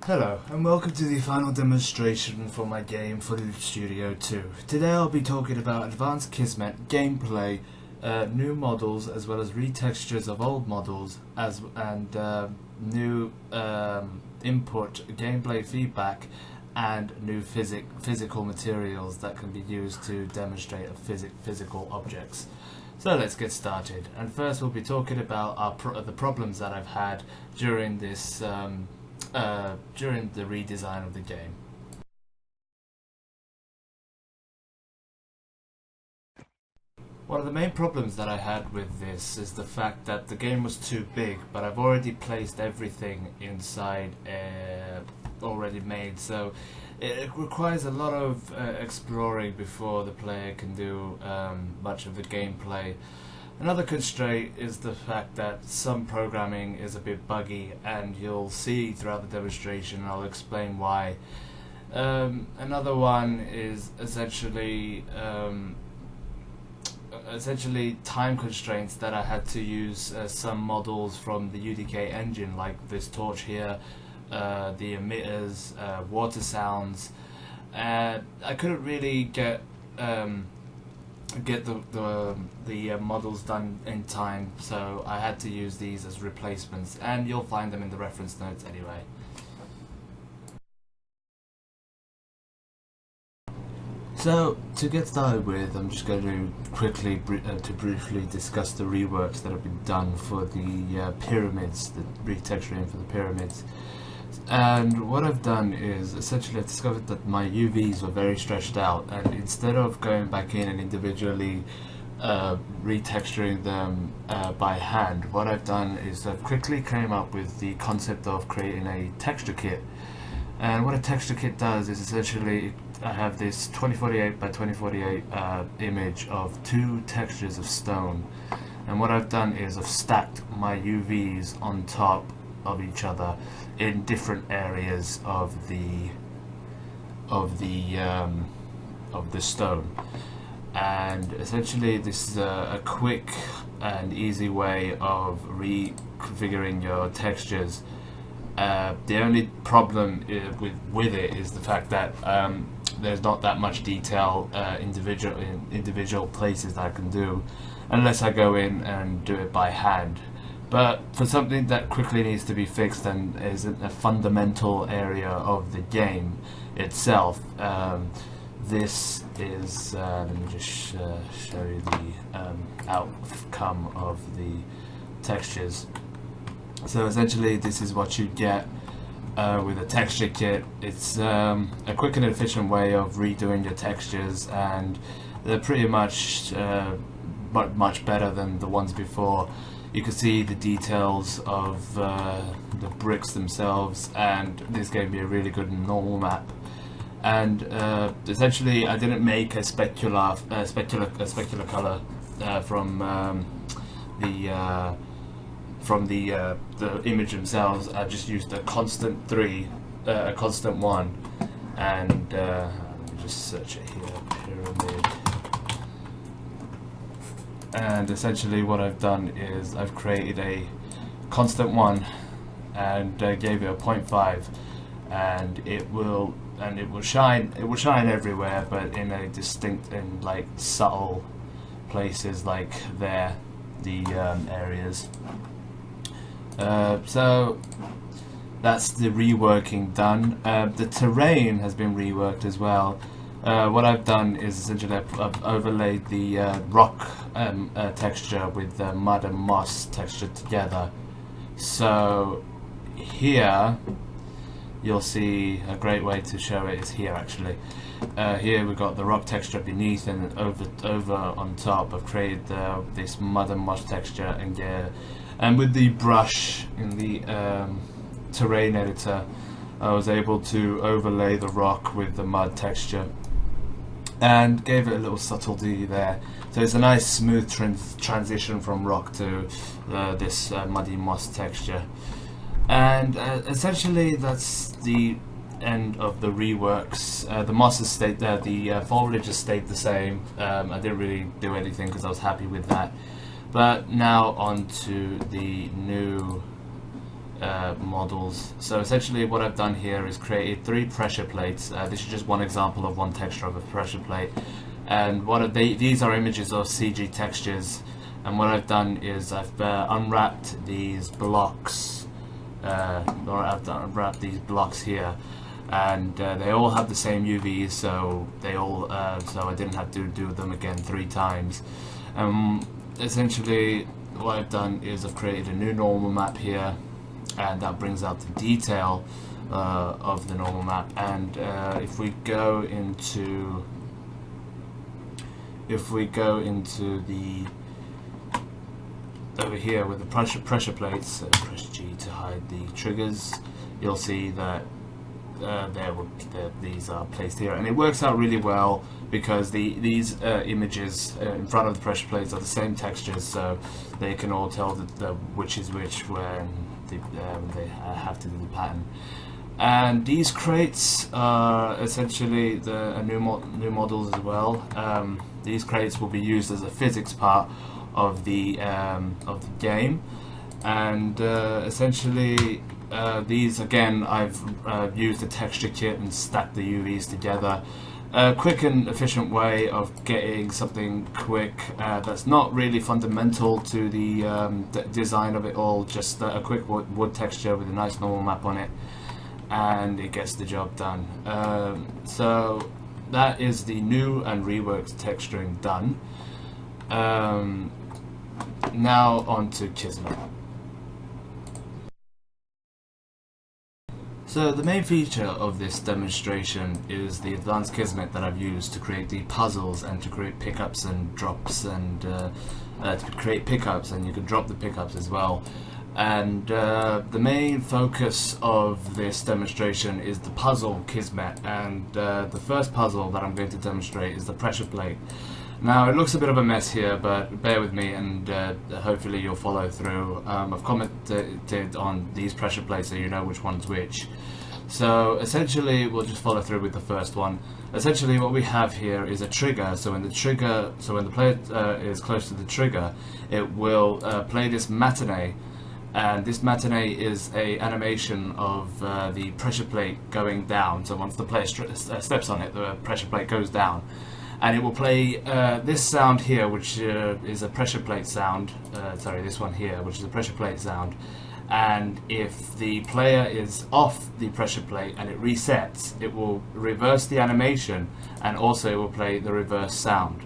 Hello, and welcome to the final demonstration for my game Footage Studio 2. Today I'll be talking about Advanced Kismet, gameplay, new models, as well as retextures of old models, and new input, gameplay feedback, and new physical materials that can be used to demonstrate physical objects. So let's get started. And first we'll be talking about the problems that I've had during this during the redesign of the game. One of the main problems that I had with this is the fact that the game was too big, but I've already placed everything inside already made, so it requires a lot of exploring before the player can do much of the gameplay. Another constraint is the fact that some programming is a bit buggy, and you'll see throughout the demonstration, and I'll explain why. Another one is essentially time constraints, that I had to use some models from the UDK engine, like this torch here, the emitters, water sounds. I couldn't really get the models done in time, so I had to use these as replacements, and you'll find them in the reference notes anyway. So to get started with, I'm just going to quickly briefly discuss the reworks that have been done for the pyramids, the retexturing for the pyramids. And what I've done is essentially I've discovered that my UVs were very stretched out, and instead of going back in and individually retexturing them by hand, what I've done is I've quickly came up with the concept of creating a texture kit. And what a texture kit does is essentially I have this 2048 by 2048 image of two textures of stone, and what I've done is I've stacked my UVs on top of each other in different areas of the stone. And essentially this is a quick and easy way of reconfiguring your textures. The only problem with it is the fact that there's not that much detail in individual places that I can do unless I go in and do it by hand. But for something that quickly needs to be fixed and is a fundamental area of the game itself, this is, let me just show you the outcome of the textures. So essentially this is what you get with a texture kit. It's a quick and efficient way of redoing your textures, and they're pretty much much better than the ones before. You can see the details of the bricks themselves, and this gave me a really good normal map. And essentially, I didn't make a specular color from the image themselves. I just used a constant 3, a constant 1, and let me just search it here, pyramid. And essentially what I've done is I've created a constant 1 and gave it a 0.5, and it will shine everywhere, but in a distinct and like subtle places, like there, the areas. So that's the reworking done. The terrain has been reworked as well. What I've done is essentially I've overlaid the rock texture with the mud and moss texture together. So here you'll see a great way to show it is here actually. Here we've got the rock texture beneath, and over on top I've created this mud and moss texture, and with the brush in the terrain editor I was able to overlay the rock with the mud texture and gave it a little subtlety there. So it's a nice smooth transition from rock to this muddy moss texture. And essentially that's the end of the reworks. The moss has stayed there, the foliage has stayed the same. I didn't really do anything because I was happy with that. But now on to the new models. So essentially what I've done here is created 3 pressure plates. This is just one example of one texture of a pressure plate, and these are images of CG textures, and what I've done is I've unwrapped these blocks, or I've unwrapped these blocks here, and they all have the same UVs, so they all so I didn't have to do them again 3 times. Essentially what I've done is I've created a new normal map here, and that brings out the detail of the normal map. And if we go into the over here with the pressure plates, press G to hide the triggers, you'll see that these are placed here, and it works out really well because these images in front of the pressure plates are the same textures, so they can all tell which is which when they have to do the pattern. And these crates are essentially new models as well. These crates will be used as a physics part of the game, and essentially these again I've used a texture kit and stacked the UVs together. A quick and efficient way of getting something quick that's not really fundamental to the design of it all, just a quick wood texture with a nice normal map on it, and it gets the job done. So that is the new and reworked texturing done. Now on to Kismet. So the main feature of this demonstration is the advanced Kismet that I've used to create the puzzles and to create pickups and drops, and to create pickups, and you can drop the pickups as well. And the main focus of this demonstration is the puzzle Kismet, and the first puzzle that I'm going to demonstrate is the pressure plate. Now it looks a bit of a mess here, but bear with me, and hopefully you'll follow through. I've commented on these pressure plates so you know which one's which. So essentially we'll just follow through with the first one. Essentially what we have here is a trigger, so when the player is close to the trigger, it will play this matinee, and this matinee is a animation of the pressure plate going down. So once the player steps on it, the pressure plate goes down, and it will play this sound here, which is a pressure plate sound. Sorry, this one here, which is a pressure plate sound. And if the player is off the pressure plate and it resets, it will reverse the animation, and also it will play the reverse sound.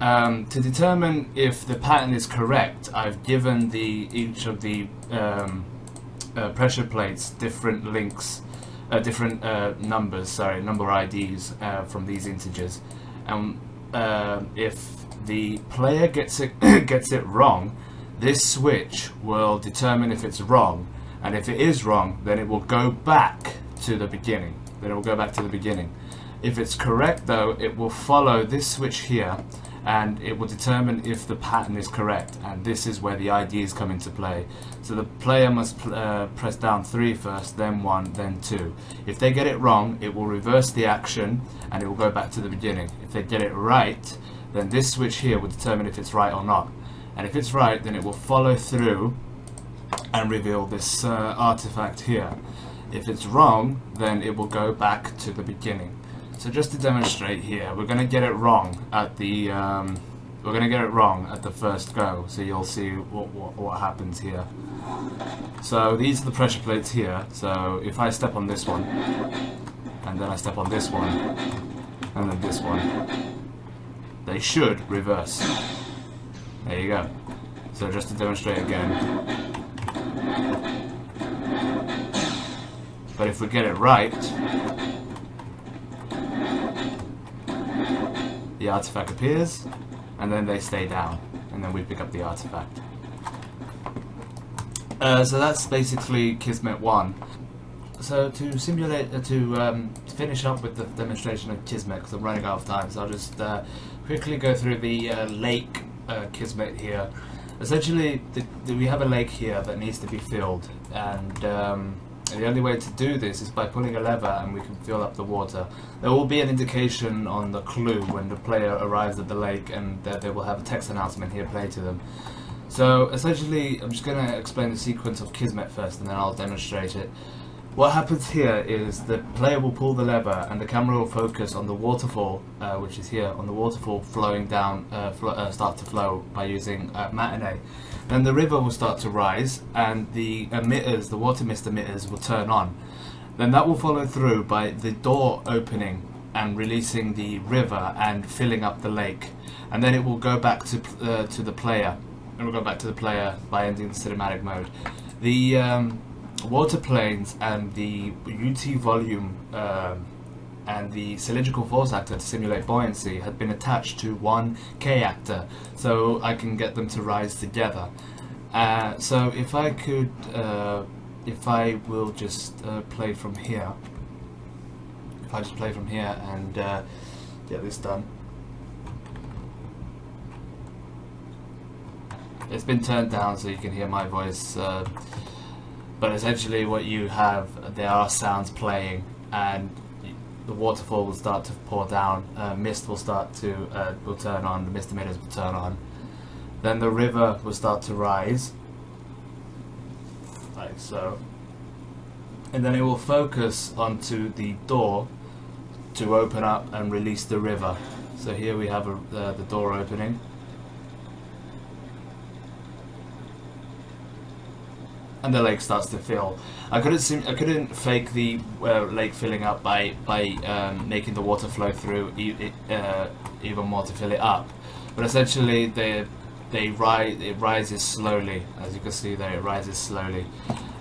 To determine if the pattern is correct, I've given each of the pressure plates different links, different number IDs from these integers. If the player gets it wrong, this switch will determine if it's wrong, and if it is wrong, then it will go back to the beginning. If it's correct though, it will follow this switch here, and it will determine if the pattern is correct, and this is where the IDs come into play. So the player must press down 3 first, then 1, then 2. If they get it wrong, it will reverse the action and it will go back to the beginning. If they get it right, then this switch here will determine if it's right or not, and if it's right, then it will follow through and reveal this artifact here. If it's wrong, then it will go back to the beginning. So just to demonstrate here, we're going to get it wrong at the first go. So you'll see what happens here. So these are the pressure plates here. So if I step on this one, and then I step on this one, and then this one, they should reverse. There you go. So just to demonstrate again. But if we get it right, the artifact appears, and then they stay down, and then we pick up the artifact. So that's basically Kismet 1. So to simulate, to finish up with the demonstration of Kismet, because I'm running out of time, so I'll just quickly go through the lake Kismet here. Essentially, we have a lake here that needs to be filled, and the only way to do this is by pulling a lever, and we can fill up the water. There will be an indication on the clue when the player arrives at the lake, and they will have a text announcement here played to them. So essentially, I'm just going to explain the sequence of Kismet first, and then I'll demonstrate it. What happens here is the player will pull the lever, and the camera will focus on the waterfall, which is here, on the waterfall flowing down, start to flow by using Matinee. Then the river will start to rise, and the emitters, the water mist emitters, will turn on. Then that will follow through by the door opening and releasing the river and filling up the lake, and then it will go back to the player. It will go back to the player by ending the cinematic mode. The water planes and the UT volume and the cylindrical force actor to simulate buoyancy had been attached to one K actor, so I can get them to rise together. So if I could, if I will just play from here. If I just play from here and get this done. It's been turned down so you can hear my voice, but essentially what you have, there are sounds playing, and the waterfall will start to pour down, mist will start to, will turn on, the mist emitters will turn on, then the river will start to rise, like so, and then it will focus onto the door to open up and release the river. So here we have the door opening, and the lake starts to fill. I couldn't fake the lake filling up by making the water flow through even more to fill it up, but essentially it rises slowly. As you can see there, it rises slowly.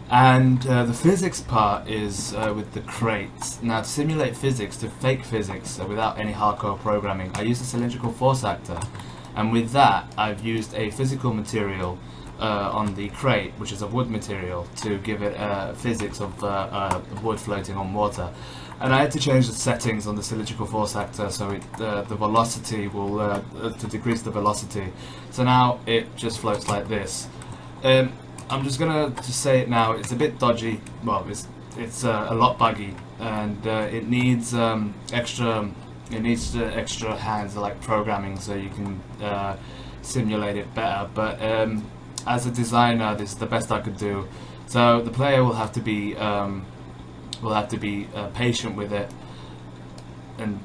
And the physics part is with the crates. Now, to simulate physics, to fake physics without any hardcore programming, I use a cylindrical force actor, and with that I've used a physical material on the crate, which is a wood material, to give it physics of wood floating on water. And I had to change the settings on the cylindrical force actor so the velocity will to decrease the velocity. So now it just floats like this. I'm just gonna say it now. It's a bit dodgy. Well, it's a lot buggy, and it needs extra. It needs extra hands, like programming, so you can simulate it better. But as a designer, this is the best I could do. So the player will have to be patient with it. And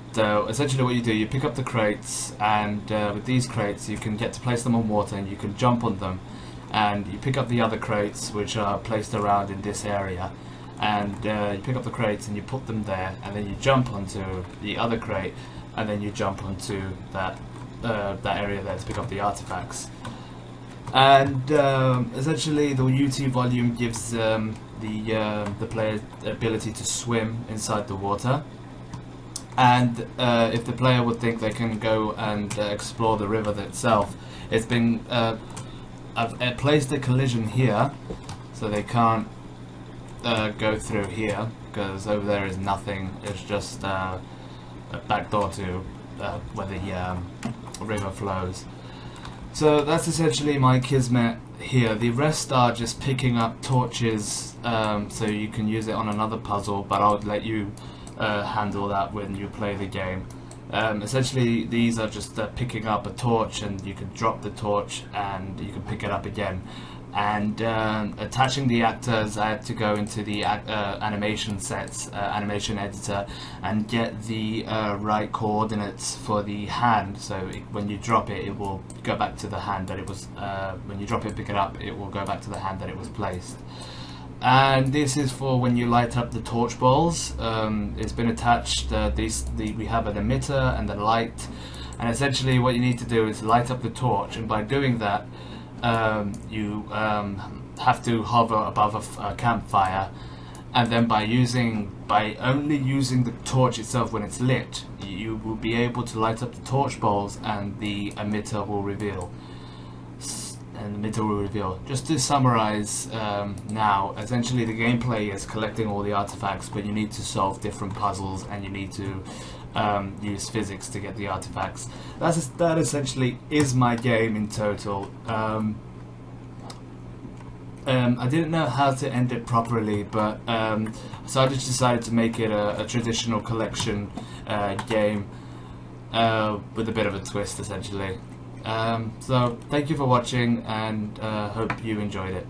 essentially, what you do, you pick up the crates, and with these crates, you can get to place them on water, and you can jump on them. And you pick up the other crates, which are placed around in this area, and you pick up the crates and you put them there, and then you jump onto the other crate, and then you jump onto that area there to pick up the artifacts. And essentially, the UT volume gives the player the ability to swim inside the water. And if the player would think they can go and explore the river itself, it's been I've placed a collision here, so they can't go through here, because over there is nothing. It's just a back door to where the river flows. So that's essentially my Kismet here. The rest are just picking up torches, so you can use it on another puzzle, but I'll let you handle that when you play the game. Essentially, these are just picking up a torch, and you can drop the torch and you can pick it up again. And attaching the actors, I had to go into the animation sets, animation editor, and get the right coordinates for the hand. So when you drop it, it will go back to the hand that it was. When you drop it, pick it up, it will go back to the hand that it was placed. And this is for when you light up the torch balls. It's been attached. We have an emitter and a light, and essentially what you need to do is light up the torch. And by doing that, you have to hover above a campfire, and then by only using the torch itself when it's lit, you will be able to light up the torch balls, and the emitter will reveal. Just to summarize now, essentially the gameplay is collecting all the artifacts, but you need to solve different puzzles, and you need to use physics to get the artifacts. That essentially is my game in total. I didn't know how to end it properly, but so I just decided to make it a traditional collection game with a bit of a twist, essentially. So thank you for watching, and hope you enjoyed it.